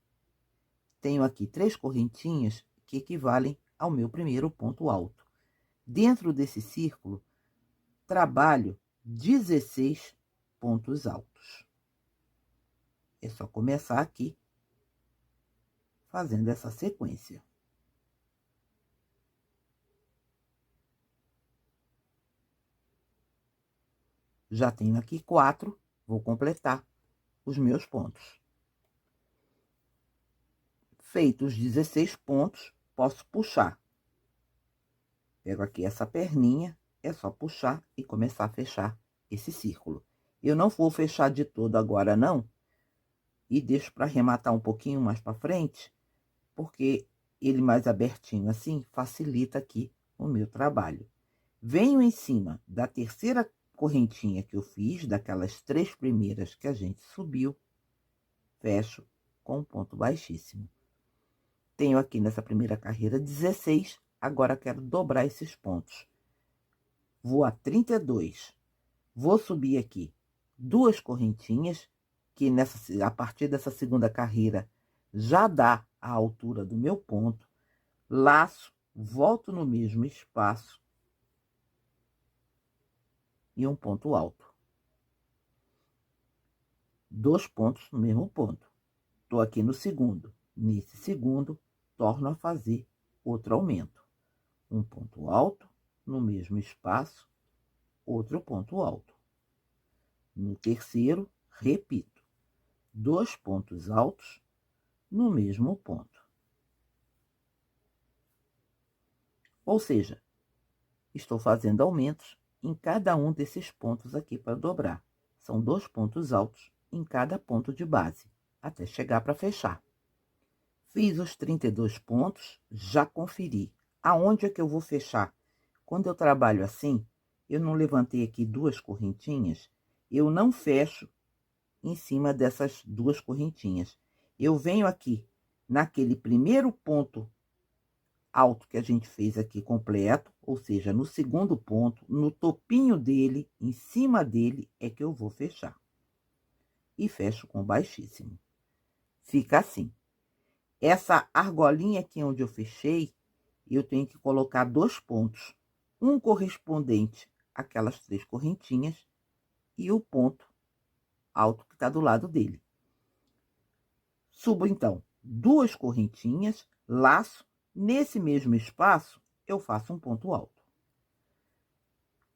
Tenho aqui 3 correntinhas que equivalem ao meu primeiro ponto alto. Dentro desse círculo, trabalho 16 pontos altos. É só começar aqui, fazendo essa sequência. Já tenho aqui 4, vou completar os meus pontos. Feitos os 16 pontos, posso puxar. Pego aqui essa perninha, é só puxar e começar a fechar esse círculo. Eu não vou fechar de todo agora, não, e deixo para arrematar um pouquinho mais para frente, porque ele mais abertinho assim facilita aqui o meu trabalho. Venho em cima da terceira correntinha que eu fiz, daquelas 3 primeiras que a gente subiu, fecho com um ponto baixíssimo. Tenho aqui nessa primeira carreira 16, agora quero dobrar esses pontos. Vou a 32, vou subir aqui 2 correntinhas, que a partir dessa segunda carreira já dá a altura do meu ponto, laço, volto no mesmo espaço e um ponto alto. 2 pontos no mesmo ponto. Tô aqui no segundo. Nesse segundo, torno a fazer outro aumento. Um ponto alto, no mesmo espaço, outro ponto alto. No terceiro, repito, 2 pontos altos no mesmo ponto. Ou seja, estou fazendo aumentos em cada um desses pontos aqui para dobrar. São 2 pontos altos em cada ponto de base, até chegar para fechar. Fiz os 32 pontos, já conferi aonde é que eu vou fechar. Quando eu trabalho assim, eu não levantei aqui 2 correntinhas, eu não fecho em cima dessas 2 correntinhas. Eu venho aqui naquele primeiro ponto alto que a gente fez aqui completo, ou seja, no segundo ponto, no topinho dele, em cima dele, é que eu vou fechar. E fecho com baixíssimo. Fica assim. Essa argolinha aqui onde eu fechei, eu tenho que colocar 2 pontos, um correspondente àquelas 3 correntinhas e o ponto alto que está do lado dele. Subo, então, 2 correntinhas, laço, nesse mesmo espaço, eu faço um ponto alto.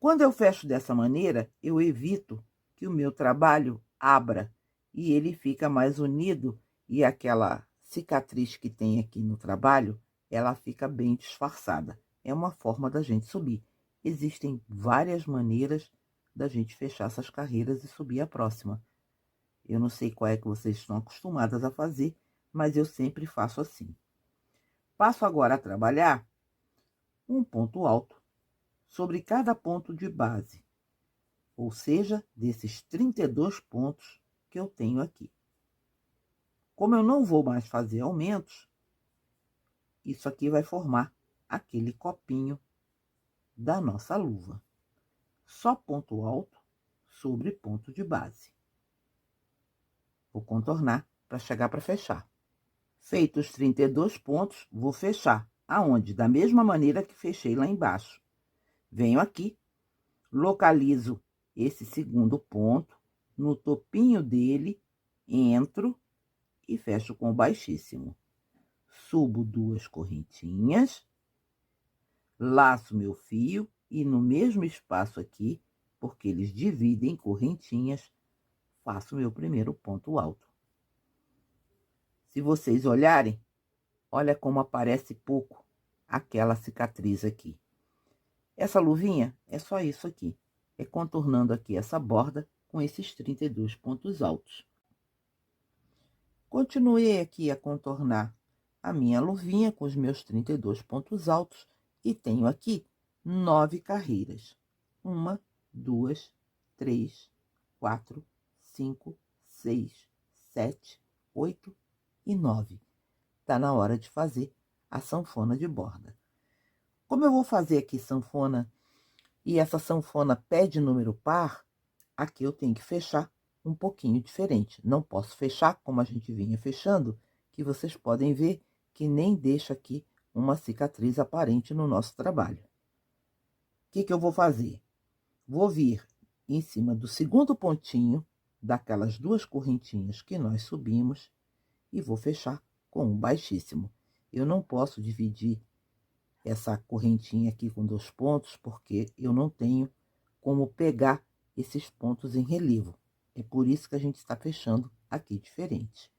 Quando eu fecho dessa maneira, eu evito que o meu trabalho abra e ele fica mais unido e aquela cicatriz que tem aqui no trabalho, ela fica bem disfarçada. É uma forma da gente subir. Existem várias maneiras da gente fechar essas carreiras e subir a próxima. Eu não sei qual é que vocês estão acostumadas a fazer, mas eu sempre faço assim. Passo agora a trabalhar um ponto alto sobre cada ponto de base, ou seja, desses 32 pontos que eu tenho aqui. Como eu não vou mais fazer aumentos, isso aqui vai formar aquele copinho da nossa luva. Só ponto alto sobre ponto de base. Vou contornar para chegar para fechar. Feitos os 32 pontos, vou fechar. Aonde? Da mesma maneira que fechei lá embaixo. Venho aqui, localizo esse segundo ponto, no topinho dele, entro e fecho com baixíssimo. Subo 2 correntinhas, laço meu fio e no mesmo espaço aqui, porque eles dividem em correntinhas, faço meu primeiro ponto alto. Se vocês olharem, olha como aparece pouco aquela cicatriz aqui. Essa luvinha é só isso aqui. É contornando aqui essa borda com esses 32 pontos altos. Continuei aqui a contornar a minha luvinha com os meus 32 pontos altos e tenho aqui 9 carreiras. 1, 2, 3, 4, 5, 6, 7, 8 e 9. Tá na hora de fazer a sanfona de borda. Como eu vou fazer aqui sanfona e essa sanfona pede número par, aqui eu tenho que fechar um pouquinho diferente. Não posso fechar como a gente vinha fechando, que vocês podem ver que nem deixa aqui uma cicatriz aparente no nosso trabalho. O que que eu vou fazer? Vou vir em cima do segundo pontinho daquelas 2 correntinhas que nós subimos e vou fechar com um baixíssimo. Eu não posso dividir essa correntinha aqui com 2 pontos, porque eu não tenho como pegar esses pontos em relevo. É por isso que a gente está fechando aqui diferente.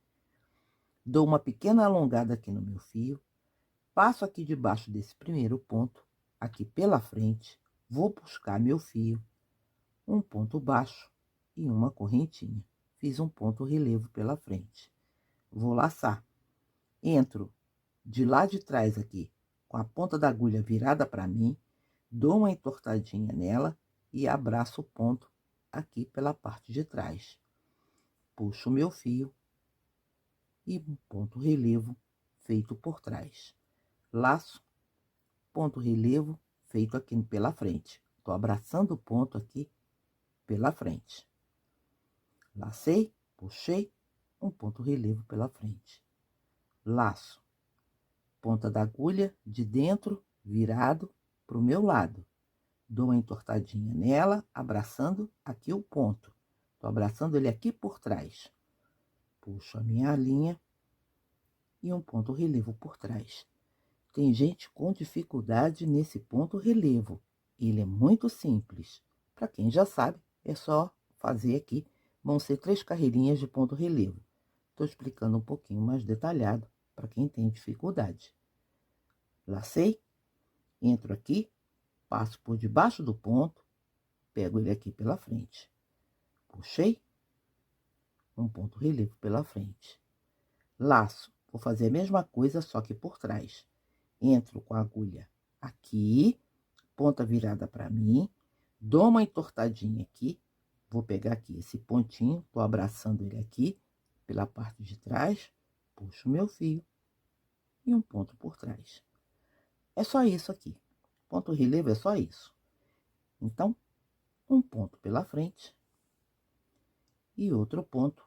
Dou uma pequena alongada aqui no meu fio, passo aqui debaixo desse primeiro ponto, aqui pela frente, vou buscar meu fio, um ponto baixo e uma correntinha. Fiz um ponto relevo pela frente. Vou laçar. Entro de lá de trás aqui, com a ponta da agulha virada para mim, dou uma entortadinha nela e abraço o ponto aqui pela parte de trás. Puxo o meu fio e um ponto relevo feito por trás. Laço, ponto relevo feito aqui pela frente. Tô abraçando o ponto aqui pela frente. Lacei, puxei, um ponto relevo pela frente. Laço, ponta da agulha de dentro virado pro meu lado. Dou uma entortadinha nela, abraçando aqui o ponto. Tô abraçando ele aqui por trás. Puxo a minha linha e um ponto relevo por trás. Tem gente com dificuldade nesse ponto relevo. Ele é muito simples. Para quem já sabe, é só fazer aqui. Vão ser 3 carreirinhas de ponto relevo. Estou explicando um pouquinho mais detalhado para quem tem dificuldade. Lacei, entro aqui, passo por debaixo do ponto, pego ele aqui pela frente. Puxei, um ponto relevo pela frente. Laço, vou fazer a mesma coisa, só que por trás. Entro com a agulha aqui, ponta virada para mim, dou uma entortadinha aqui, vou pegar aqui esse pontinho, tô abraçando ele aqui pela parte de trás, puxo meu fio e um ponto por trás. É só isso aqui. Ponto relevo é só isso. Então, um ponto pela frente e outro ponto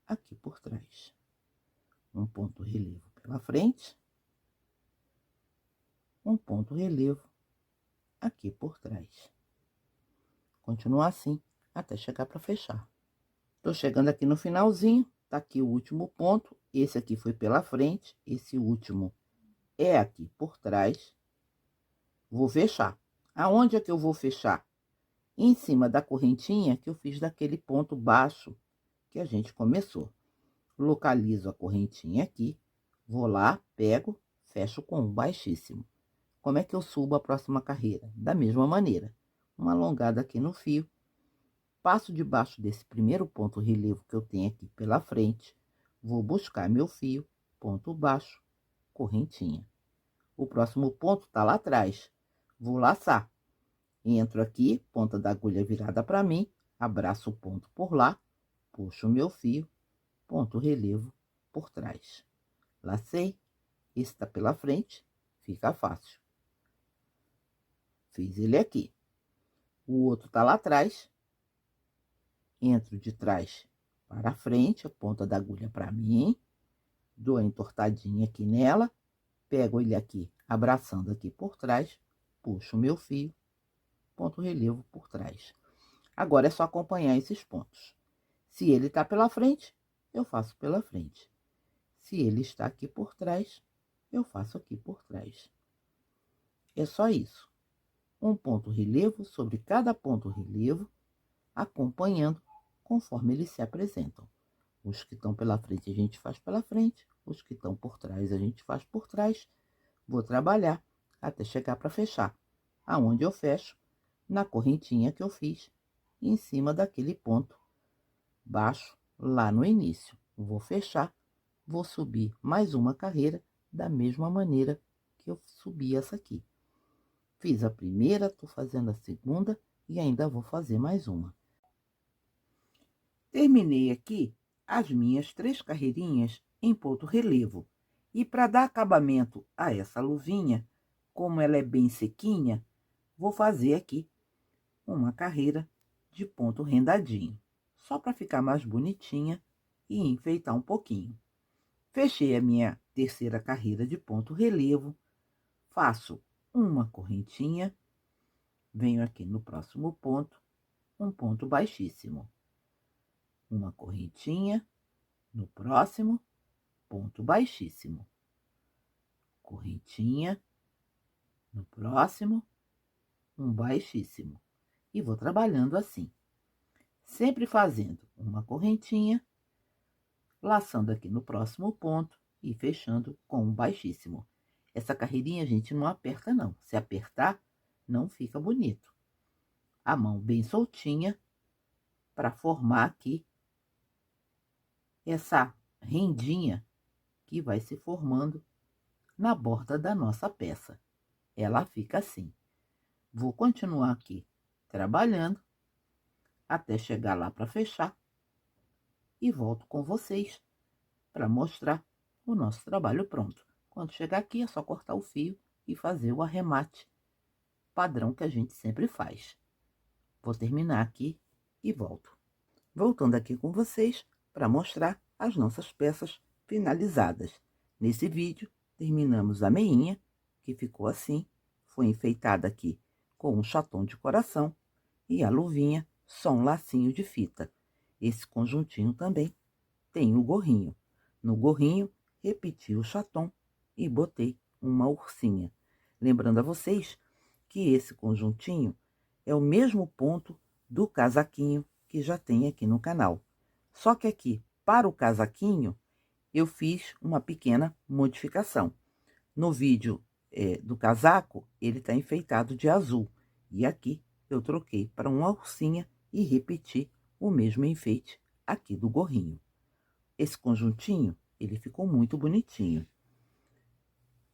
aqui por trás. Um ponto relevo pela frente, um ponto relevo aqui por trás. Continua assim até chegar para fechar. Tô chegando aqui no finalzinho, tá aqui o último ponto. Esse aqui foi pela frente, esse último é aqui por trás. Vou fechar. Aonde é que eu vou fechar? Em cima da correntinha que eu fiz daquele ponto baixo que a gente começou. Localizo a correntinha aqui, vou lá, pego, fecho com um baixíssimo. Como é que eu subo a próxima carreira? Da mesma maneira, uma alongada aqui no fio, passo debaixo desse primeiro ponto relevo que eu tenho aqui pela frente, vou buscar meu fio, ponto baixo, correntinha. O próximo ponto tá lá atrás, vou laçar. Entro aqui, ponta da agulha virada para mim, abraço o ponto por lá, puxo o meu fio, ponto relevo por trás. Lacei, esse tá pela frente, fica fácil. Fiz ele aqui. O outro tá lá atrás, entro de trás para frente, a ponta da agulha para mim, dou a entortadinha aqui nela, pego ele aqui, abraçando aqui por trás, puxo o meu fio, ponto relevo por trás. Agora é só acompanhar esses pontos. Se ele tá pela frente, eu faço pela frente. Se ele está aqui por trás, eu faço aqui por trás. É só isso. Um ponto relevo sobre cada ponto relevo, acompanhando conforme eles se apresentam. Os que estão pela frente a gente faz pela frente, os que estão por trás a gente faz por trás. Vou trabalhar até chegar para fechar. Aonde eu fecho? Na correntinha que eu fiz em cima daquele ponto baixo lá no início. Vou fechar, vou subir mais uma carreira da mesma maneira que eu subi essa aqui. Fiz a primeira, tô fazendo a segunda e ainda vou fazer mais uma. Terminei aqui as minhas 3 carreirinhas em ponto relevo. E para dar acabamento a essa luvinha, como ela é bem sequinha, vou fazer aqui uma carreira de ponto rendadinho, só para ficar mais bonitinha e enfeitar um pouquinho. Fechei a minha terceira carreira de ponto relevo, faço uma correntinha, venho aqui no próximo ponto, um ponto baixíssimo. Uma correntinha no próximo, ponto baixíssimo, correntinha, no próximo, um baixíssimo. E vou trabalhando assim, sempre fazendo uma correntinha, laçando aqui no próximo ponto e fechando com um baixíssimo. Essa carreirinha, gente, não aperta não. Se apertar, não fica bonito. A mão bem soltinha para formar aqui essa rendinha que vai se formando na borda da nossa peça. Ela fica assim. Vou continuar aqui trabalhando até chegar lá para fechar e volto com vocês para mostrar o nosso trabalho pronto. Quando chegar aqui é só cortar o fio e fazer o arremate padrão que a gente sempre faz. Vou terminar aqui e volto. Voltando aqui com vocês para mostrar as nossas peças finalizadas. Nesse vídeo, terminamos a meinha, que ficou assim, foi enfeitada aqui com um chaton de coração e a luvinha só um lacinho de fita. Esse conjuntinho também tem o gorrinho. No gorrinho, repeti o chaton e botei uma ursinha. Lembrando a vocês que esse conjuntinho é o mesmo ponto do casaquinho que já tem aqui no canal. Só que aqui, para o casaquinho, eu fiz uma pequena modificação. No vídeo do casaco, ele está enfeitado de azul. E aqui eu troquei para uma ursinha e repeti o mesmo enfeite aqui do gorrinho. Esse conjuntinho, ele ficou muito bonitinho.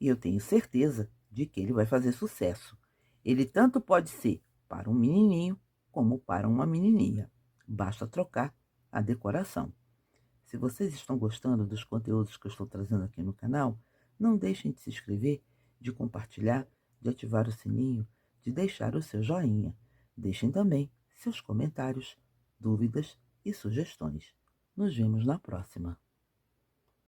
E eu tenho certeza de que ele vai fazer sucesso. Ele tanto pode ser para um menininho como para uma menininha. Basta trocar a decoração. Se vocês estão gostando dos conteúdos que eu estou trazendo aqui no canal, não deixem de se inscrever, de compartilhar, de ativar o sininho, de deixar o seu joinha. Deixem também seus comentários, dúvidas e sugestões. Nos vemos na próxima.